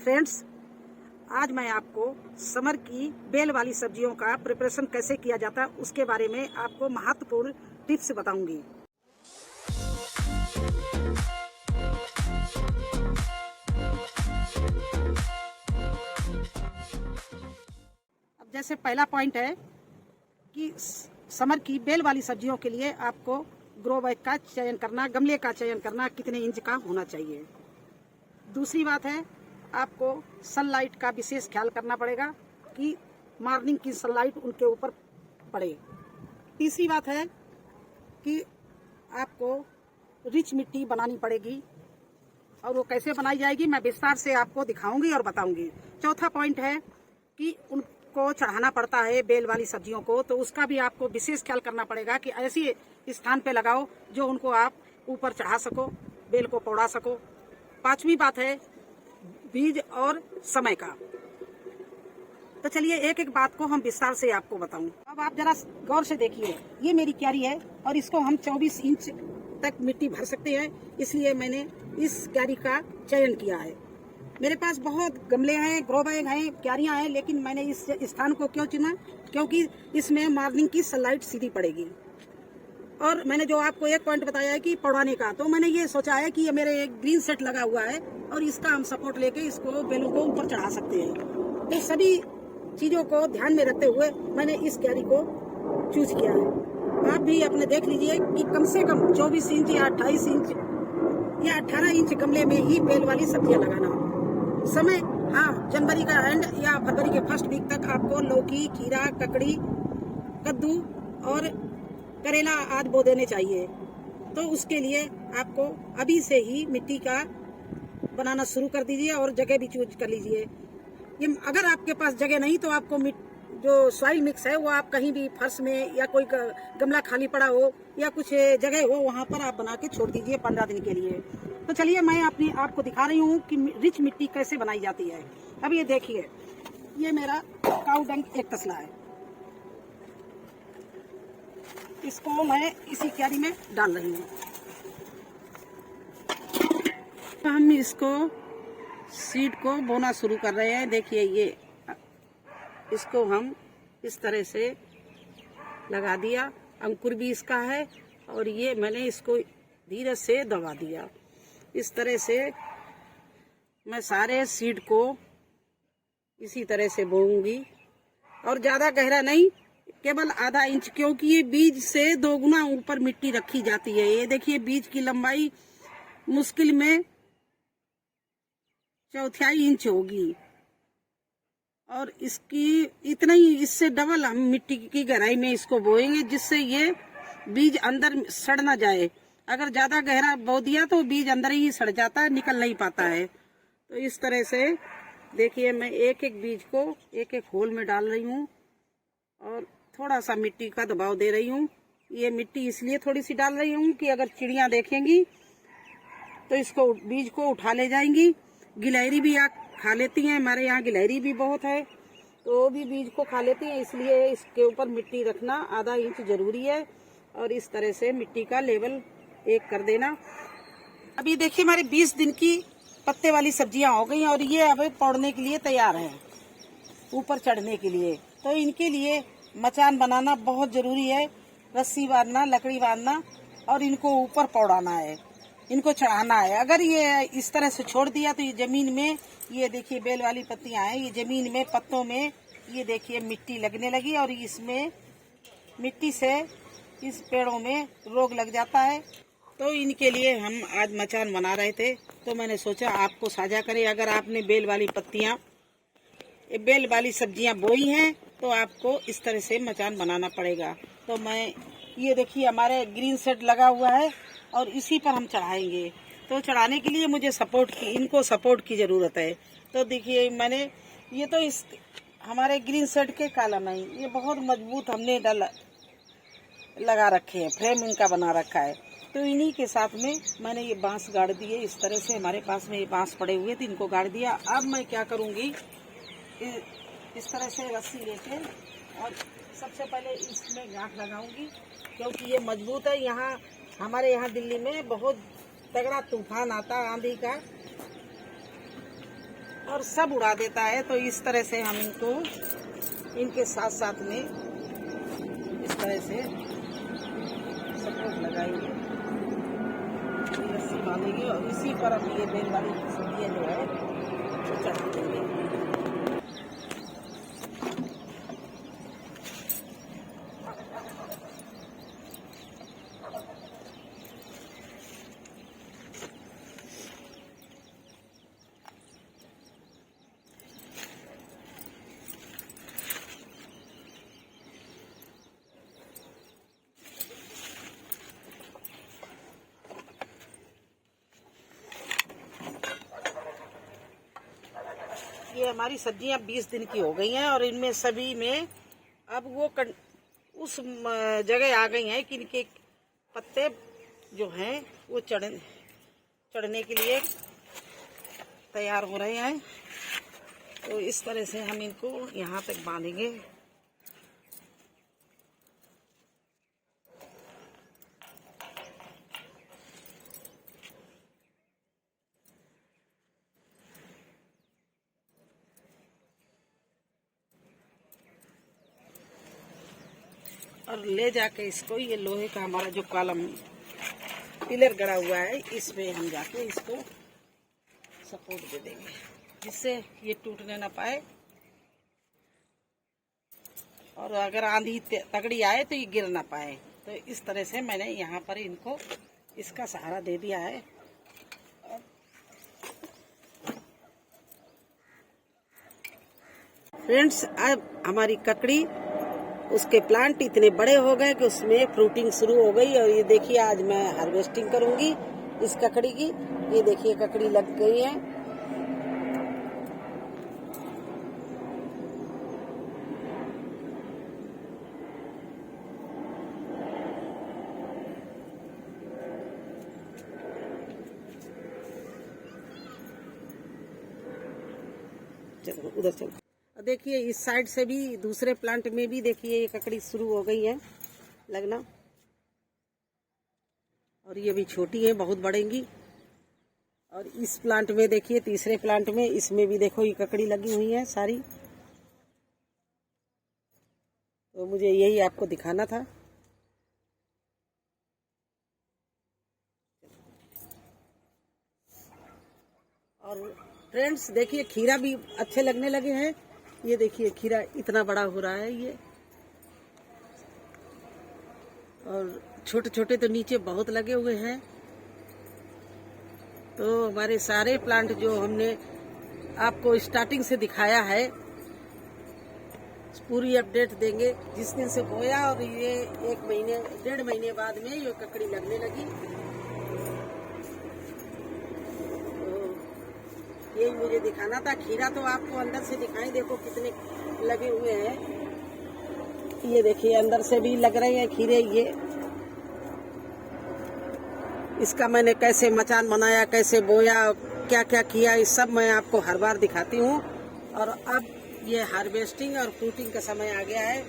Friends, आज मैं आपको समर की बेल वाली सब्जियों का प्रिपरेशन कैसे किया जाता है उसके बारे में आपको महत्वपूर्ण टिप्स बताऊंगी। अब जैसे पहला पॉइंट है कि समर की बेल वाली सब्जियों के लिए आपको ग्रो बैग का चयन करना, गमले का चयन करना, कितने इंच का होना चाहिए। दूसरी बात है, आपको सनलाइट का विशेष ख्याल करना पड़ेगा कि मॉर्निंग की सनलाइट उनके ऊपर पड़े। तीसरी बात है कि आपको रिच मिट्टी बनानी पड़ेगी और वो कैसे बनाई जाएगी मैं विस्तार से आपको दिखाऊंगी और बताऊंगी। चौथा पॉइंट है कि उनको चढ़ाना पड़ता है बेल वाली सब्जियों को, तो उसका भी आपको विशेष ख्याल करना पड़ेगा कि ऐसी स्थान पे लगाओ जो उनको आप ऊपर चढ़ा सको, बेल को पौड़ा सको। पांचवी बात है बीज और समय का। तो चलिए एक एक बात को हम विस्तार से आपको बताऊं। अब आप जरा गौर से देखिए, ये मेरी क्यारी है और इसको हम 24 इंच तक मिट्टी भर सकते हैं, इसलिए मैंने इस क्यारी का चयन किया है। मेरे पास बहुत गमले हैं, ग्रो बैग हैं, क्यारियां हैं, लेकिन मैंने इस स्थान को क्यों चुना? क्योंकि इसमें मॉर्निंग की सनलाइट सीधी पड़ेगी। और मैंने जो आपको एक पॉइंट बताया है कि पौड़ाने का, तो मैंने ये सोचा है कि ये मेरे एक ग्रीन सेट लगा हुआ है और इसका हम सपोर्ट लेके इसको बेलों को ऊपर चढ़ा सकते हैं। तो सभी चीजों को ध्यान में रखते हुए मैंने इस क्यारी को चूज किया है। आप भी अपने देख लीजिए कि कम से कम 24 इंच या 28 इंच या 18 इंच गमले में ही बेल वाली सब्जियां लगाना। समय, हाँ, जनवरी का एंड या फरवरी के फर्स्ट वीक तक आपको लौकी, खीरा, ककड़ी, कद्दू और करेला आदि बो देने चाहिए। तो उसके लिए आपको अभी से ही मिट्टी का बनाना शुरू कर दीजिए और जगह भी चूज कर लीजिए। ये अगर आपके पास जगह नहीं तो आपको जो सॉइल मिक्स है वो आप कहीं भी फर्श में या कोई गमला खाली पड़ा हो या कुछ जगह हो वहां पर आप बना के छोड़ दीजिए 15 दिन के लिए। तो चलिए मैं आपको दिखा रही हूँ कि रिच मिट्टी कैसे बनाई जाती है। अब ये देखिए, ये मेरा काऊ डंग एक तसला है, इसको मैं इसी क्यारी में डाल रही हूँ। हम इसको सीड को बोना शुरू कर रहे हैं। देखिए, ये इसको हम इस तरह से लगा दिया, अंकुर भी इसका है और ये मैंने इसको धीरे से दबा दिया। इस तरह से मैं सारे सीड को इसी तरह से बोऊंगी और ज्यादा गहरा नहीं, केवल आधा इंच, क्योंकि ये बीज से 2 गुना ऊपर मिट्टी रखी जाती है। ये देखिए, बीज की लंबाई मुश्किल में 1/4 इंच होगी और इसकी इतना ही, इससे डबल हम मिट्टी की गहराई में इसको बोएंगे, जिससे ये बीज अंदर सड़ ना जाए। अगर ज्यादा गहरा बो दिया तो बीज अंदर ही सड़ जाता है, निकल नहीं पाता है। तो इस तरह से देखिए, मैं एक एक बीज को एक एक होल में डाल रही हूँ और थोड़ा सा मिट्टी का दबाव दे रही हूँ। ये मिट्टी इसलिए थोड़ी सी डाल रही हूँ कि अगर चिड़ियाँ देखेंगी तो इसको बीज को उठा ले जाएंगी। गिलहरी भी खा लेती हैं, हमारे यहाँ गिलहरी भी बहुत है, तो वो भी बीज को खा लेती हैं, इसलिए इसके ऊपर मिट्टी रखना आधा इंच जरूरी है। और इस तरह से मिट्टी का लेवल एक कर देना। अभी देखिए, हमारे 20 दिन की पत्ते वाली सब्जियां हो गई और ये अब पौड़ने के लिए तैयार है, ऊपर चढ़ने के लिए। तो इनके लिए मचान बनाना बहुत जरूरी है, रस्सी बांधना, लकड़ी बांधना और इनको ऊपर पौड़ाना है, इनको चढ़ाना है। अगर ये इस तरह से छोड़ दिया तो ये जमीन में, ये देखिए बेल वाली पत्तियां हैं, ये जमीन में पत्तों में ये देखिए मिट्टी लगने लगी और इसमें मिट्टी से इस पेड़ों में रोग लग जाता है। तो इनके लिए हम आज मचान बना रहे थे, तो मैंने सोचा आपको साझा करें। अगर आपने बेल वाली सब्जियां बोई हैं तो आपको इस तरह से मचान बनाना पड़ेगा। तो मैं, ये देखिए हमारे ग्रीन सेट लगा हुआ है और इसी पर हम चढ़ाएंगे। तो चढ़ाने के लिए मुझे इनको सपोर्ट की जरूरत है। तो देखिए, मैंने ये तो इस हमारे ग्रीन सेट के कॉलम है, ये बहुत मजबूत हमने लगा रखे हैं, फ्रेम इनका बना रखा है। तो इन्हीं के साथ में मैंने ये बांस गाड़ दिए। इस तरह से हमारे पास में ये बांस पड़े हुए थे, इनको गाड़ दिया। अब मैं क्या करूंगी, इस तरह से रस्सी लेके और सबसे पहले इसमें गांठ लगाऊंगी, क्योंकि ये मजबूत है। हमारे यहाँ दिल्ली में बहुत तगड़ा तूफान आता है आंधी का, और सब उड़ा देता है। तो इस तरह से हम इनको इनके साथ साथ में इस तरह से सपोर्ट लगाएंगे, रस्सी बांधेंगे और इसी पर अब ये बेल वाली सब्जियाँ जो है वो चढ़ा देंगे। ये हमारी सब्जियां 20 दिन की हो गई हैं और इनमें सभी में अब वो उस जगह आ गई हैं कि इनके पत्ते जो हैं वो चढ़ने के लिए तैयार हो रहे हैं। तो इस तरह से हम इनको यहाँ तक बांधेंगे। और ले जाके इसको ये लोहे का हमारा जो कॉलम पिलर गड़ा हुआ है इसमें हम जाके इसको सपोर्ट दे देंगे, जिससे ये टूटने ना पाए और अगर आंधी तगड़ी आए तो ये गिर ना पाए। तो इस तरह से मैंने यहाँ पर इनको इसका सहारा दे दिया है। फ्रेंड्स, अब हमारी ककड़ी उसके प्लांट इतने बड़े हो गए कि उसमें फ्रूटिंग शुरू हो गई। और ये देखिए आज मैं हार्वेस्टिंग करूंगी इस ककड़ी की। ये देखिए ककड़ी लग गई है। चलो उधर चलो। देखिए इस साइड से भी दूसरे प्लांट में भी देखिए ये ककड़ी शुरू हो गई है लगना। और ये भी छोटी है, बहुत बढ़ेंगी। और इस प्लांट में देखिए तीसरे प्लांट में इसमें भी देखो ये ककड़ी लगी हुई है सारी। तो मुझे यही आपको दिखाना था। और फ्रेंड्स देखिए खीरा भी अच्छे लगने लगे हैं। ये देखिए खीरा इतना बड़ा हो रहा है ये। और छोटे छोटे तो नीचे बहुत लगे हुए हैं। तो हमारे सारे प्लांट जो हमने आपको स्टार्टिंग से दिखाया है पूरी अपडेट देंगे। जिस दिन से बोया और ये 1-1.5 महीने बाद में ये ककड़ी लगने लगी। यही मुझे दिखाना था। खीरा तो आपको अंदर से दिखाई, देखो कितने लगे हुए हैं। ये देखिए अंदर से भी लग रहे हैं खीरे। ये इसका मैंने कैसे मचान बनाया, कैसे बोया, क्या क्या किया, इस सब मैं आपको हर बार दिखाती हूँ। और अब ये हार्वेस्टिंग और फ्रूटिंग का समय आ गया है।